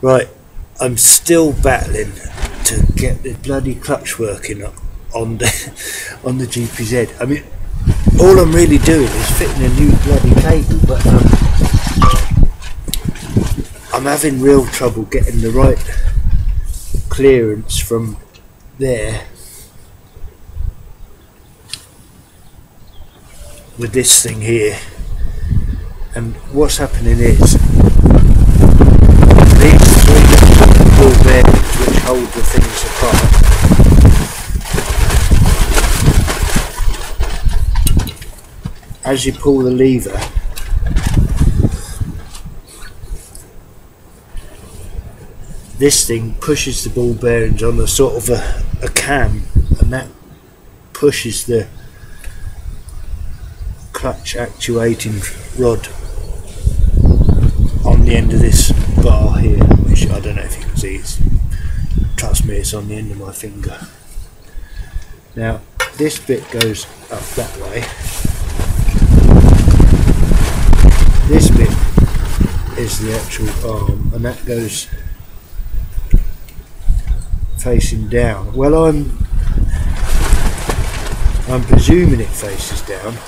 Right, I'm still battling to get the bloody clutch working on the GPZ. I mean, all I'm really doing is fitting a new bloody cable, but I'm having real trouble getting the right clearance from there with this thing here. And what's happening is these three ball bearings which hold the things apart, as you pull the lever, this thing pushes the ball bearings on a sort of a cam, and that pushes the clutch actuating rod on the end of this bar here, which I don't know if you can see. Trust me, it's on the end of my finger. Now this bit goes up that way, this bit is the actual arm, and that goes facing down. Well, I'm presuming it faces down.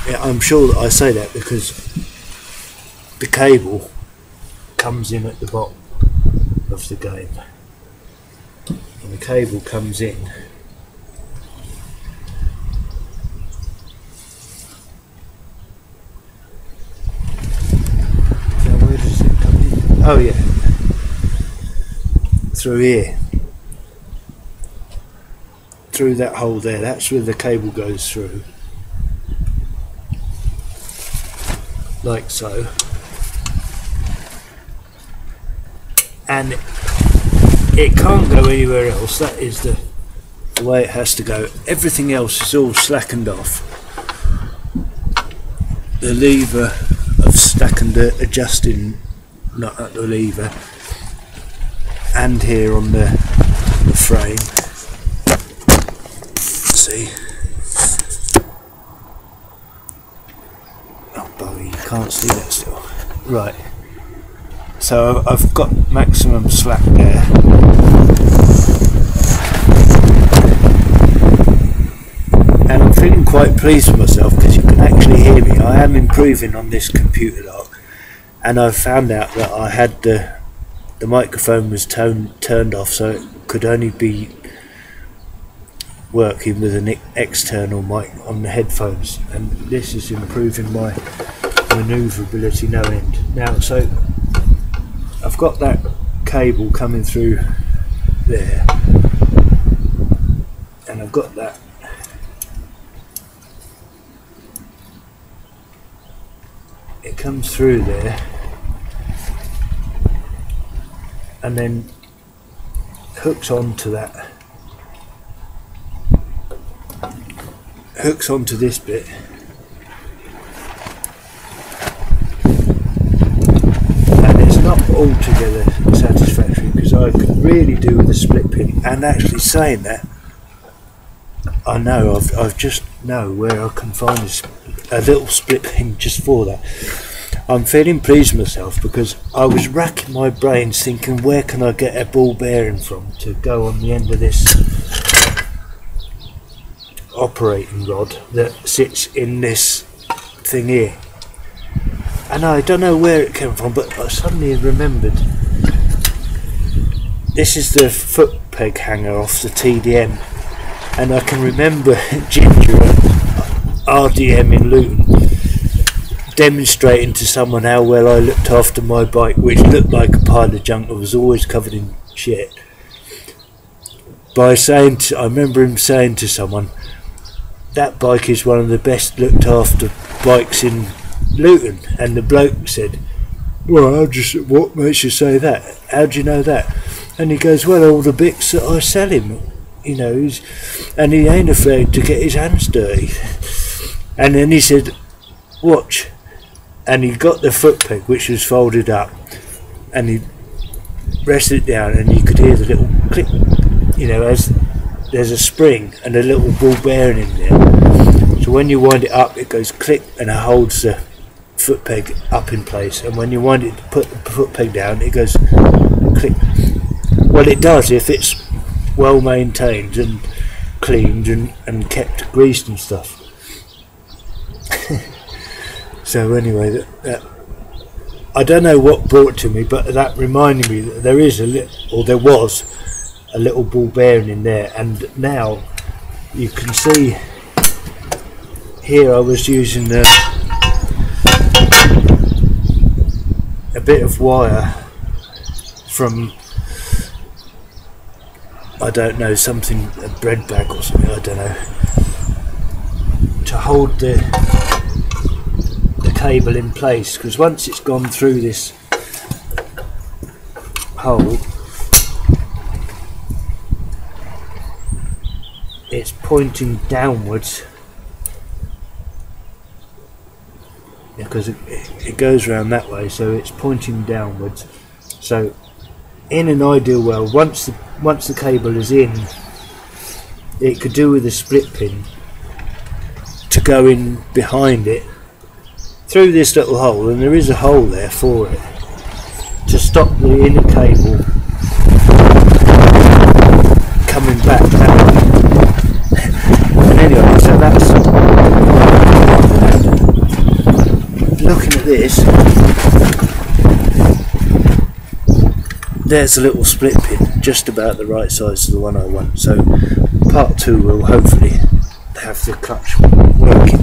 Yeah, I'm sure that I say that because the cable comes in at the bottom of the game, and the cable comes in now. Where does it come in? Oh yeah, through here, through that hole there. That's where the cable goes through, like so, and it can't go anywhere else. That is the way it has to go. Everything else is all slackened off. The lever of slackened, adjusting not at the lever, and here on the frame. See? Oh, bugger, you can't see that still. Right. So I've got maximum slack there. And I'm feeling quite pleased with myself because you can actually hear me. I am improving on this computer lock, and I've found out that I had the microphone was turned off, so it could only be working with an external mic on the headphones, and this is improving my manoeuvrability no end. Now, so I've got that cable coming through there, and I've got that it comes through there and then hooks onto that, hooks onto this bit, and it's not altogether satisfactory because I could really do with a split pin. And actually saying that, I know I've just know where I can find a little split pin just for that. I'm feeling pleased with myself because I was racking my brains thinking, where can I get a ball bearing from to go on the end of this operating rod that sits in this thing here. And I don't know where it came from, but I suddenly remembered this is the foot peg hanger off the TDM, and I can remember Ginger at RDM in Luton demonstrating to someone how well I looked after my bike, which looked like a pile of junk. I was always covered in shit. By saying I remember him saying to someone, that bike is one of the best looked after bikes in Luton, and the bloke said, well, what makes you say that? How do you know that? And he goes, well, all the bits that I sell him, you know, and he ain't afraid to get his hands dirty. And then he said, watch, and he got the foot peg, which was folded up, and he rested it down, and you could hear the little click, you know, as there's a spring and a little ball bearing in there. So when you wind it up, it goes click, and it holds the foot peg up in place, and when you wind it to put the foot peg down, it goes click. Well, it does if it's well maintained and cleaned and kept greased and stuff. So anyway, that I don't know what brought it to me, but that reminded me that there is there was a little ball bearing in there, and now you can see here I was using a bit of wire from, I don't know, something, a bread bag or something, I don't know, to hold the cable in place, because once it's gone through this hole, it's pointing downwards, because it goes around that way, so it's pointing downwards. So in an ideal world, once the cable is in, it could do with a split pin to go in behind it through this little hole, and there is a hole there for it to stop the inner cable coming back that way. And anyway, so that's, looking at this, there's a little split pin just about the right size of the one I want. So part 2 will hopefully have the clutch working.